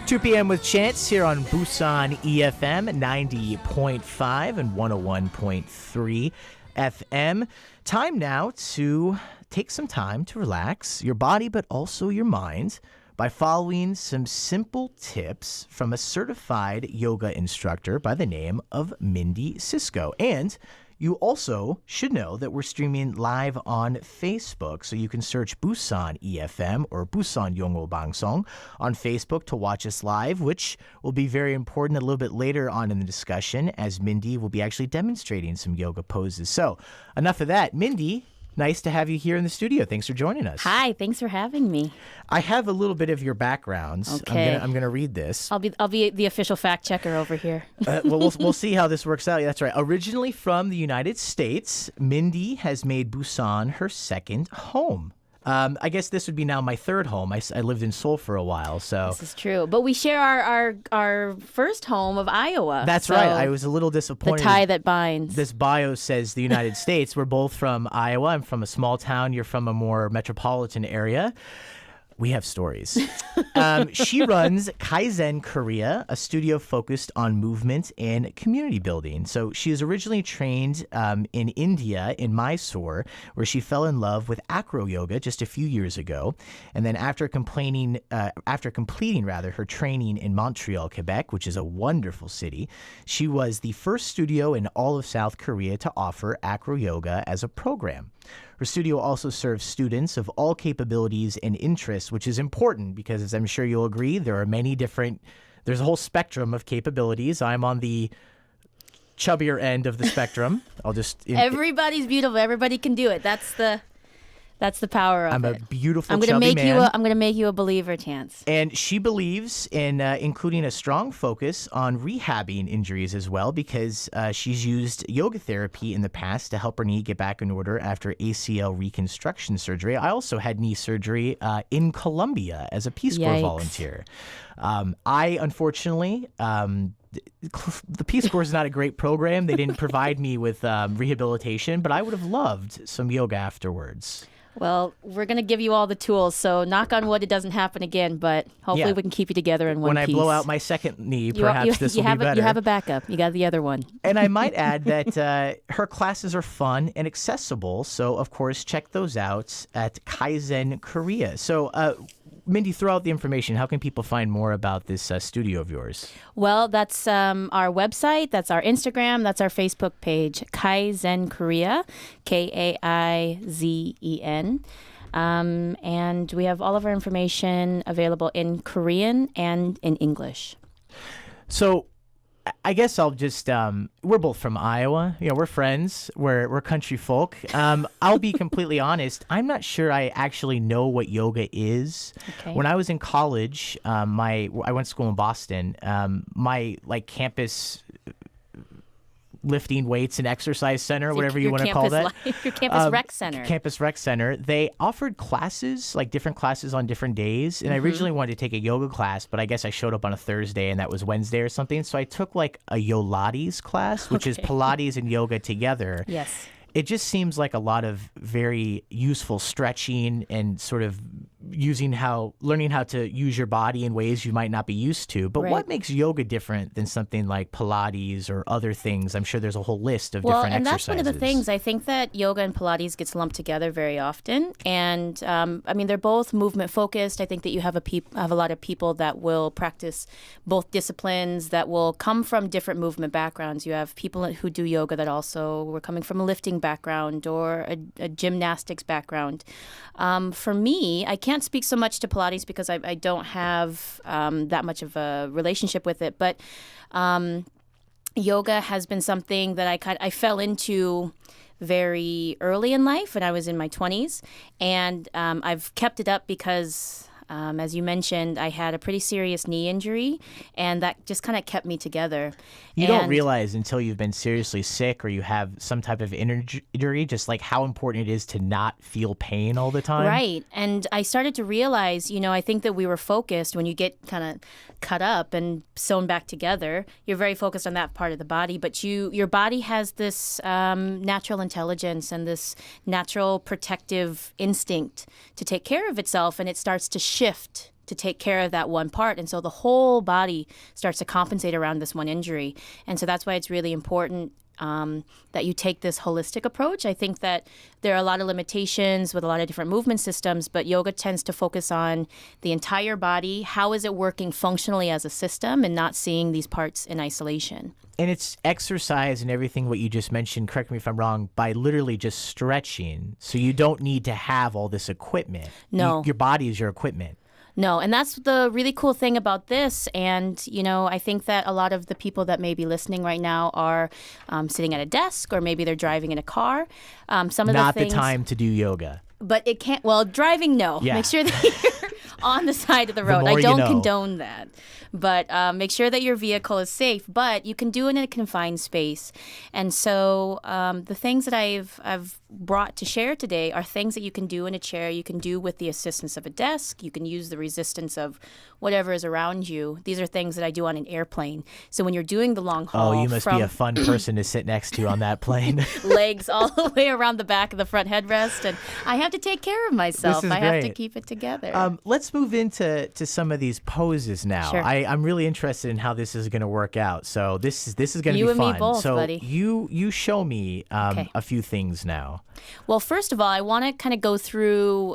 2 p.m. with Chance here on Busan EFM 90.5 and 101.3 FM. Time now to take some time to relax your body but also your mind by following some simple tips from a certified yoga instructor by the name of Mindy Sisco. And you also should know that we're streaming live on Facebook, so you can search Busan EFM or Busan영어방송 on Facebook to watch us live, which will be very important a little bit later on in the discussion as Mindy will be actually demonstrating some yoga poses. So enough of that. Mindy, nice to have you here in the studio. Thanks for joining us. Hi, thanks for having me. I have a little bit of your background. Okay. I'm gonna read this. I'll be the official fact checker over here. We'll see how this works out. Yeah, that's right. Originally from the United States, Mindy has made Busan her second home. I guess this would be now my third home. I lived in Seoul for a while, so This is true. But we share our first home of Iowa. that's so right. I was a little the disappointed. tie that binds. This bio says the United States. We're both from Iowa. I'm from a small town. You're from a more metropolitan area. We have stories. She runs Kaizen Korea, a studio focused on movement and community building. So she is originally trained in India, in Mysore, where she fell in love with Acroyoga just a few years ago. And then after completing her training in Montreal, Quebec, which is a wonderful city, she was the first studio in all of South Korea to offer Acroyoga as a program. Her studio also serves students of all capabilities and interests, which is important because, as I'm sure you'll agree, there's a whole spectrum of capabilities. I'm on the chubbier end of the spectrum. Everybody's beautiful. Everybody can do it. That's the power of it. I'm a beautiful I'm gonna chubby make man. I'm gonna make you a believer, Chance. And she believes in including a strong focus on rehabbing injuries as well because she's used yoga therapy in the past to help her knee get back in order after ACL reconstruction surgery. I also had knee surgery in Colombia as a Peace Corps Yikes. volunteer. I, unfortunately... the Peace Corps is not a great program. They didn't provide me with rehabilitation, but I would have loved some yoga afterwards. Well, we're going to give you all the tools, so knock on wood it doesn't happen again, but hopefully Yeah. we can keep you together in one When piece. I blow out my second knee, perhaps this will be better. You have a backup. You got the other one. And I might add that her classes are fun and accessible, so of course check those out at Kaizen Korea. So, Mindy, throw out the information. How can people find more about this studio of yours? Well, that's our website, that's our Instagram, that's our Facebook page, Kaizen Korea, Kaizen. And we have all of our information available in Korean and in English. So, I guess I'll just, we're both from Iowa. You know, we're friends. We're country folk. I'll be completely honest. I'm not sure I actually know what yoga is. Okay. When I was in college, I went to school in Boston. My campus lifting weights and exercise center, whatever you want to call that. Your campus rec center. Campus rec center. They offered classes, like different classes on different days. And I originally wanted to take a yoga class, but I guess I showed up on a Thursday and that was Wednesday or something. So I took like a Yolates class, which is Pilates and yoga together. Yes. It just seems like a lot of very useful stretching and sort of learning how to use your body in ways you might not be used to. But Right. what makes yoga different than something like Pilates or other things? I'm sure there's a whole list of different and exercises. that's one of the things. I think that yoga and Pilates gets lumped together very often. And I mean, they're both movement focused. I think that you have a lot of people that will practice both disciplines that will come from different movement backgrounds. You have people who do yoga that also were coming from a lifting background or a gymnastics background. For me, I can't speak so much to Pilates because I don't have that much of a relationship with it. But yoga has been something that I fell into very early in life when I was in my 20s. And I've kept it up because As you mentioned, I had a pretty serious knee injury, and that just kind of kept me together. You don't realize until you've been seriously sick or you have some type of injury, just like how important it is to not feel pain all the time. Right. And I started to realize, I think that we were focused when you get kind of cut up and sewn back together. You're very focused on that part of the body, but your body has this natural intelligence and this natural protective instinct to take care of itself, and it starts to shift to take care of that one part. And so the whole body starts to compensate around this one injury. And so that's why it's really important that you take this holistic approach. I think that there are a lot of limitations with a lot of different movement systems, but yoga tends to focus on the entire body. How is it working functionally as a system and not seeing these parts in isolation? And it's exercise and everything what you just mentioned, correct me if I'm wrong, by literally just stretching. So you don't need to have all this equipment. No. Your body is your equipment. No, and that's the really cool thing about this. And, I think that a lot of the people that may be listening right now are sitting at a desk, or maybe they're driving in a car. Some of Not the things, the time to do yoga. But it can't, driving, no. Yeah. Make sure that you're on the side of the road. more I you don't know. condone that. But make sure that your vehicle is safe. But you can do it in a confined space. And so the things that I've brought to share today are things that you can do in a chair. You can do with the assistance of a desk. You can use the resistance of whatever is around you. These are things that I do on an airplane. So when you're doing the long haul, Oh, you must be a fun person to sit next to on that plane. legs all the way around the back of the front headrest, and I have to take care of myself. This is I have to great. keep it together. Let's move into some of these poses now. Sure. I'm really interested in how this is going to work out. So this is going to You be and me fun. both, so buddy. you show me Okay. a few things now. Well, first of all, I want to kind of go through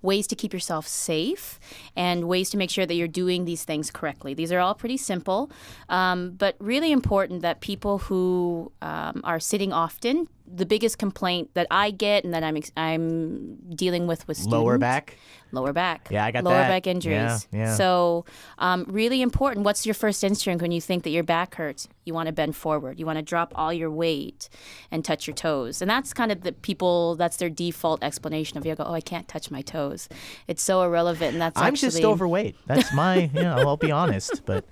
ways to keep yourself safe and ways to make sure that you're doing these things correctly. These are all pretty simple, but really important that people who are sitting often, the biggest complaint that I get and that I'm dealing with students. Lower back. Lower back. Yeah, I got lower that. back injuries. Yeah. So really important. What's your first instinct when you think that your back hurts? You want to bend forward. You want to drop all your weight and touch your toes. And that's kind of that's their default explanation of yoga. Oh, I can't touch my toes. It's so irrelevant. And that's I'm actually... just overweight. That's my, I'll be honest, but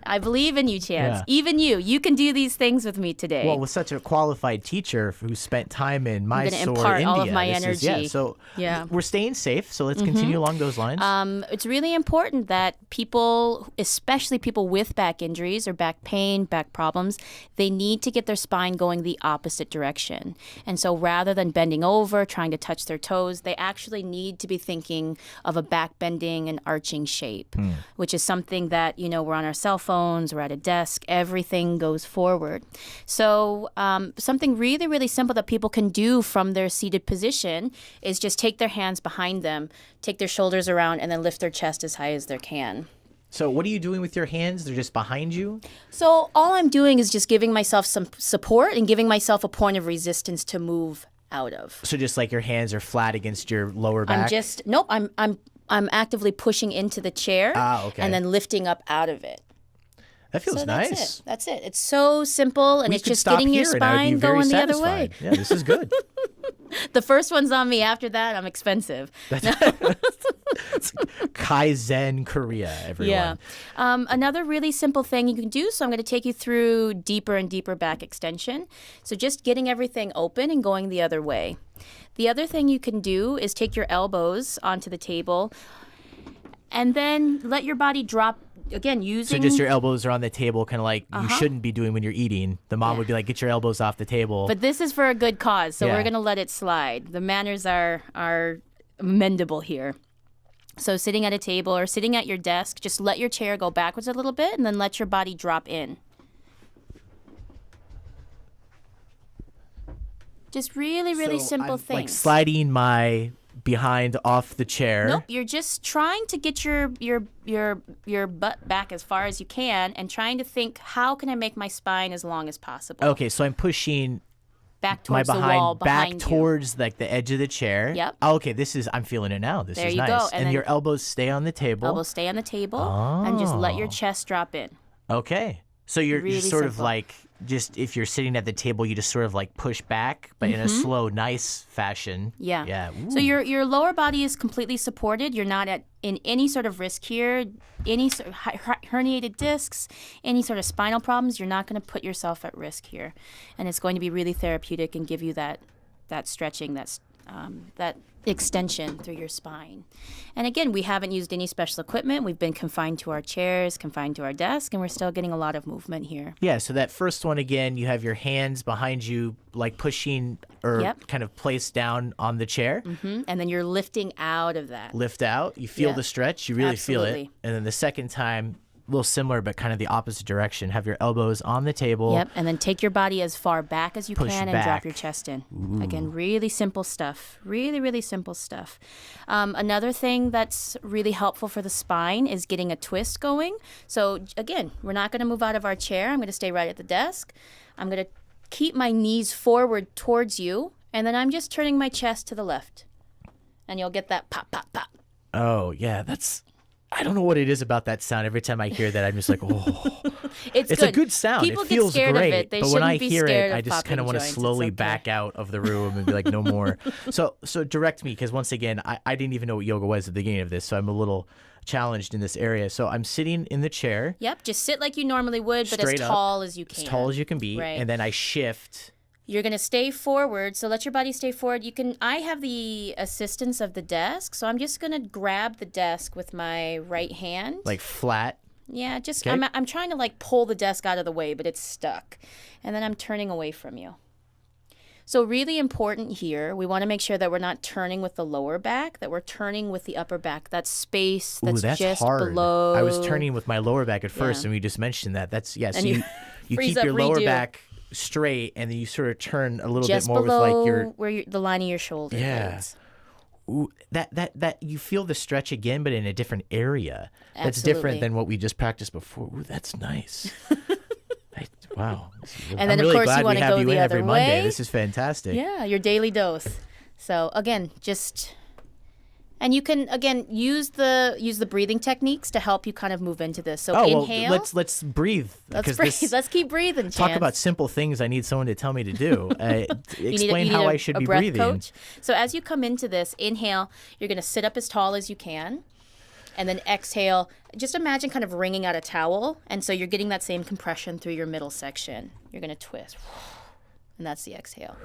I believe in you, Chance. Yeah. Even you can do these things with me today. well, with such a qualified teacher who spent time in Mysore, gonna impart India. all of my this is- energy. so Yeah. we're staying safe. So let's continue along those lines. It's really important that people, especially people with back injuries or back pain, back problems, they need to get their spine going the opposite direction. And so rather than bending over, trying to touch their toes, they actually need to be thinking of a back bending and arching shape, which is something that, we're on our cell phones, we're at a desk, everything goes forward. So something really, really simple that people can do from their seated position is just take their hands behind them, take their shoulders around, and then lift their chest as high as they can. So what are you doing with your hands? They're just behind you? So all I'm doing is just giving myself some support and giving myself a point of resistance to move out of. So just like your hands are flat against your lower back? I'm actively pushing into the chair okay. and then lifting up out of it. That feels So nice. That's it. It's so simple, and We it's could just stop getting your here and I would be spine very going the other way. satisfied. Yeah, this is good. The first one's on me. After that, I'm expensive. Kaizen Korea, everyone. Yeah. Another really simple thing you can do, so I'm going to take you through deeper and deeper back extension. So just getting everything open and going the other way. The other thing you can do is take your elbows onto the table and then let your body drop. Again, using... So just your elbows are on the table, kind of like you shouldn't be doing when you're eating. The mom would be like, get your elbows off the table. But this is for a good cause, so Yeah. we're going to let it slide. The manners are mendable here. So sitting at a table or sitting at your desk, just let your chair go backwards a little bit and then let your body drop in. Just really, really So simple I'm, things. like sliding my behind off the chair. Nope, you're just trying to get your butt back as far as you can and trying to think, how can I make my spine as long as possible? Okay, so I'm pushing Back my towards the wall back behind you. towards like the edge of the chair. Yep. Oh, okay, I'm feeling it now. This There is you nice. go, and And then- your elbows stay on the table. Elbows stay on the table and just let your chest drop in. Okay. So you're Really sort of simple. like, just if you're sitting at the table, you just sort of like push back, but in a slow, nice fashion. Yeah. Yeah. So Ooh. your lower body is completely supported. You're not in any sort of risk here. Any sort of herniated discs, any sort of spinal problems, you're not going to put yourself at risk here. And it's going to be really therapeutic and give you that stretching, that that extension through your spine. And again, we haven't used any special equipment. We've been confined to our chairs, confined to our desk, and we're still getting a lot of movement here. Yeah, so that first one again, you have your hands behind you, like pushing or kind of placed down on the chair. And then you're lifting out of that. Lift out. You feel the stretch. You really feel it. And then the second time, a little similar, but kind of the opposite direction. Have your elbows on the table. Yep, and then take your body as far back as you Push can and back. drop your chest in. Ooh. Again, really simple stuff. Really, really simple stuff. Another thing that's really helpful for the spine is getting a twist going. So again, we're not going to move out of our chair. I'm going to stay right at the desk. I'm going to keep my knees forward towards you, and then I'm just turning my chest to the left. And you'll get that pop, pop, pop. Oh, yeah, I don't know what it is about that sound. Every time I hear that, I'm just like, oh. It's a good sound. People it feels get scared great. of it. They but when I shouldn't be hear scared it, of I just kind of popping want to joints. slowly It's okay. back out of the room and be like, no more. So direct me, because once again, I didn't even know what yoga was at the beginning of this, so I'm a little challenged in this area. So I'm sitting in the chair. Yep, just sit like you normally would, but as Straight up, tall as you can. As tall as you can be. Right. And then I shift. You're going to stay forward, so let your body stay forward. I have the assistance of the desk, so I'm just going to grab the desk with my right hand. Like flat. Yeah, just Okay. I'm trying to like pull the desk out of the way, but it's stuck. And then I'm turning away from you. So really important here, we want to make sure that we're not turning with the lower back, that we're turning with the upper back. That space that's just hard. below. I was turning with my lower back at first, Yeah. and we just mentioned that. That's so And you freeze keep up, your lower redo. back straight, and then you sort of turn a little just bit more below with like your where the line of your shoulder blades. Ooh, that you feel the stretch again, but in a different area. That's Absolutely. different than what we just practiced before. Ooh, that's nice. Wow. And I'm then, of really course, glad you want we to have go you the in every other Monday. way. This is fantastic. Yeah, your daily dose. So again, and you can again use the breathing techniques to help you kind of move into this. So inhale. Well, let's breathe. Let's 'cause breathe. this- Let's keep breathing. talk Chance. about simple things I need someone to tell me to do. Explain you how need I should a be breath breathing. coach. So as you come into this, inhale, you're going to sit up as tall as you can. And then exhale, just imagine kind of wringing out a towel. And so you're getting that same compression through your middle section. You're going to twist. And that's the exhale.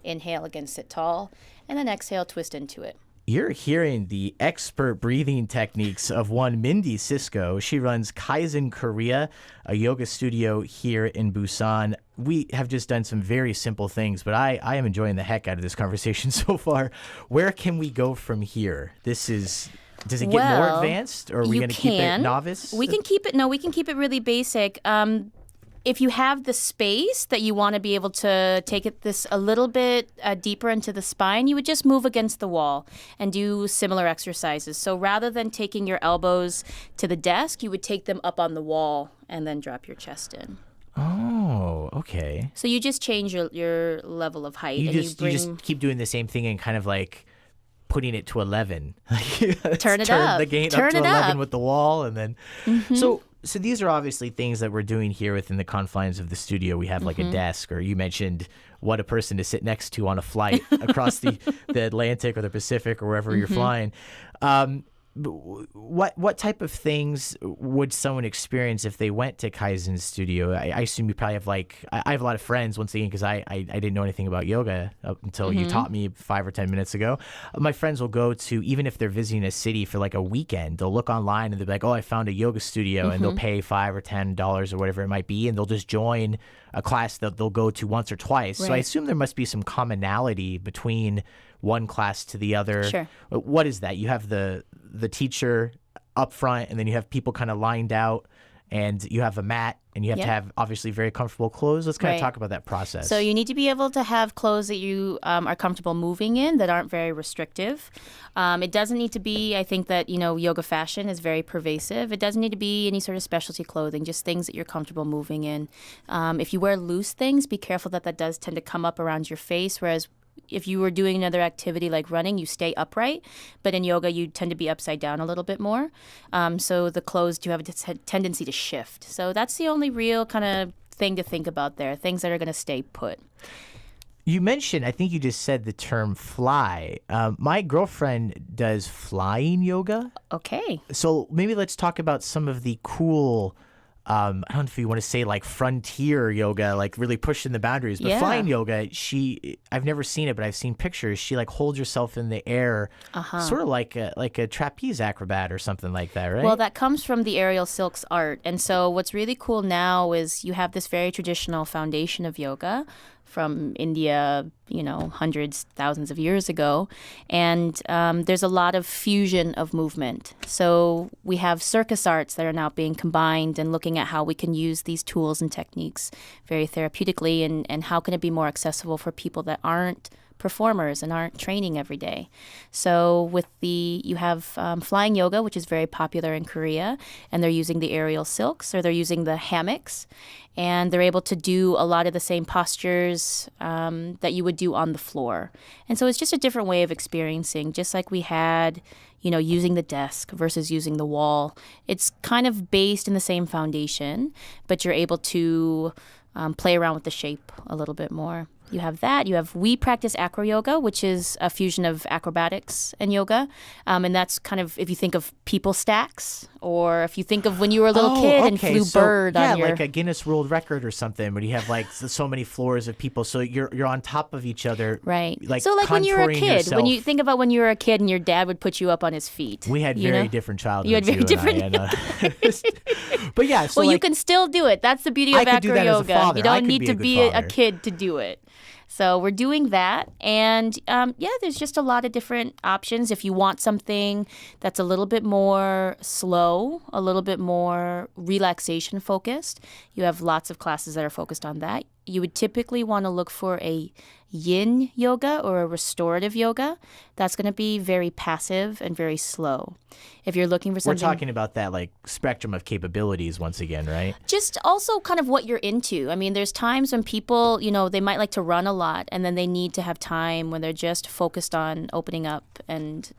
Inhale, again, sit tall. And then exhale, twist into it. You're hearing the expert breathing techniques of one Mindy Sisco. She runs Kaizen Korea, a yoga studio here in Busan. We have just done some very simple things, but I am enjoying the heck out of this conversation so far. Where can we go from here? Does it get more advanced, or are we going to keep it novice? We can keep it really basic. If you have the space that you want to be able to take this a little bit deeper into the spine, you would just move against the wall and do similar exercises. So rather than taking your elbows to the desk, you would take them up on the wall and then drop your chest in. Oh, okay. So you just change your level of height. You and just keep doing the same thing and kind of like putting it to 11. Turn it Turn up. the gain Turn up to it 11 up. with the wall, and then So these are obviously things that we're doing here within the confines of the studio. We have like a desk, or you mentioned what a person to sit next to on a flight across the Atlantic or the Pacific or wherever you're flying. What type of things would someone experience if they went to Kaizen's studio? I assume you probably have I have a lot of friends, once again, because I didn't know anything about yoga up until you taught me 5 or 10 minutes ago. My friends will go to, even if they're visiting a city for like a weekend, they'll look online and they'll be like, oh, I found a yoga studio, and they'll pay $5 or $10 or whatever it might be, and they'll just join a class that they'll go to once or twice. So I Right. assume there must be some commonality between one class to the other. Sure. What is that? You have the teacher up front, and then you have people kind of lined out, and you have a mat, and you have to have obviously very comfortable clothes. Let's kind of Right. talk about that process. So you need to be able to have clothes that you are comfortable moving in, that aren't very restrictive. It doesn't need to be, I think that, yoga fashion is very pervasive. It doesn't need to be any sort of specialty clothing, just things that you're comfortable moving in. If you wear loose things, be careful that does tend to come up around your face, whereas if you were doing another activity like running, you stay upright. But in yoga, you tend to be upside down a little bit more. So the clothes do have a tendency to shift. So that's the only real kind of thing to think about there, things that are going to stay put. You mentioned, I think you just said the term fly. My girlfriend does flying yoga. Okay. So maybe let's talk about some of the cool I don't know if you want to say like frontier yoga, like really pushing the boundaries, but Yeah. flying yoga, I've never seen it, but I've seen pictures. She like holds herself in the air, sort of like a trapeze acrobat or something like that, right? Well, that comes from the aerial silks art. And so what's really cool now is you have this very traditional foundation of yoga from India, hundreds, thousands of years ago. And there's a lot of fusion of movement. So we have circus arts that are now being combined and looking at how we can use these tools and techniques very therapeutically and how can it be more accessible for people that aren't performers and aren't training every day. So you have flying yoga, which is very popular in Korea, and they're using the aerial silks or they're using the hammocks, and they're able to do a lot of the same postures that you would do on the floor. And so it's just a different way of experiencing, just like we had, using the desk versus using the wall. It's kind of based in the same foundation, but you're able to play around with the shape a little bit more. You have that. We practice Acroyoga, which is a fusion of acrobatics and yoga. And that's kind of, if you think of people stacks, or if you think of when you were a little kid and flew bird on your... like a Guinness World Record or something, where you have like so many floors of people. So you're on top of each other. Right. Like so like when you were a kid, yourself. when you think about when you were a kid and your dad would put you up on his feet. We had very different childhoods. You had very different... But yeah. So you can still do it. That's the beauty of Acroyoga. You don't need to be a kid to do it. So we're doing that. And there's just a lot of different options. If you want something that's a little bit more slow, a little bit more relaxation focused, you have lots of classes that are focused on that. You would typically want to look for a yin yoga or a restorative yoga. That's going to be very passive and very slow. If you're looking for something... We're talking about that like spectrum of capabilities once again, right? Just also kind of what you're into. I mean, there's times when people, they might like to run a lot and then they need to have time when they're just focused on opening up and,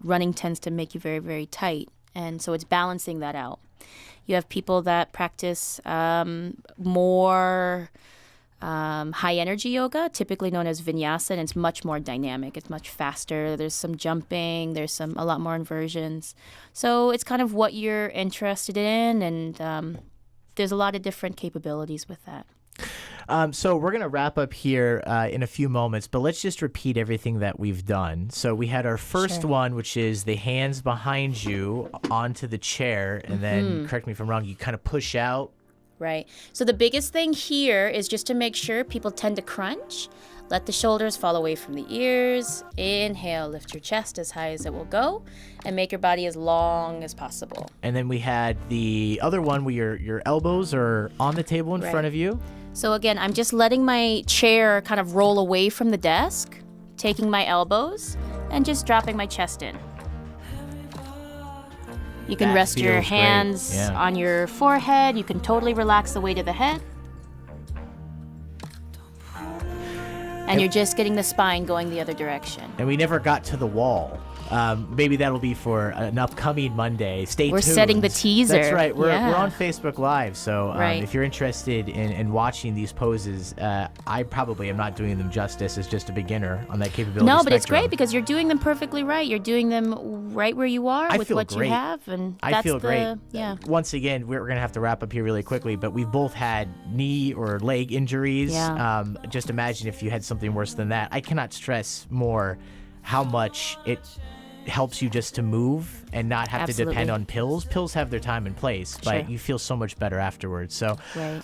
running tends to make you very, very tight. And so it's balancing that out. You have people that practice more high energy yoga, typically known as vinyasa, and it's much more dynamic. It's much faster. There's some jumping. There's a lot more inversions. So it's kind of what you're interested in, and there's a lot of different capabilities with that. So we're going to wrap up here in a few moments, but let's just repeat everything that we've done. So we had our first one, which is the hands behind you onto the chair, and then, correct me if I'm wrong, you kind of push out. Right. So the biggest thing here is just to make sure people tend to crunch. Let the shoulders fall away from the ears. Inhale, lift your chest as high as it will go, and make your body as long as possible. And then we had the other one where your elbows are on the table in front of you. So again, I'm just letting my chair kind of roll away from the desk, taking my elbows, and just dropping my chest in. You can rest your hands on your forehead. You can totally relax the weight of the head. And you're just getting the spine going the other direction. And we never got to the wall. Maybe that'll be for an upcoming Monday. Stay tuned. We're setting the teaser. That's right. We're on Facebook Live. So right. If you're interested in watching these poses, I probably am not doing them justice as just a beginner on that capability No, spectrum. but it's great because you're doing them perfectly right. You're doing them right where you are with what great. you have. And I that's feel great. Yeah. Once again, we're going to have to wrap up here really quickly, but we've both had knee or leg injuries. Yeah. Just imagine if you had something worse than that. I cannot stress more how much it helps you just to move and not have to depend on pills. Pills have their time and place, but you feel so much better afterwards. So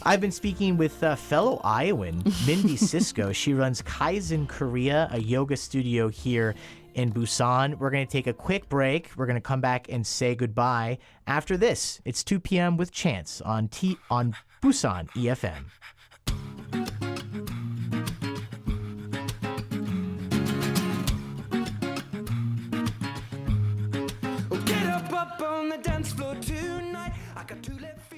I've been speaking with fellow Iowan, Mindy Sisco. She runs Kaizen Korea, a yoga studio here in Busan. We're going to take a quick break. We're going to come back and say goodbye after this. It's 2 p.m. with Chance on Busan EFM. Get up on the dance floor tonight. I got two left.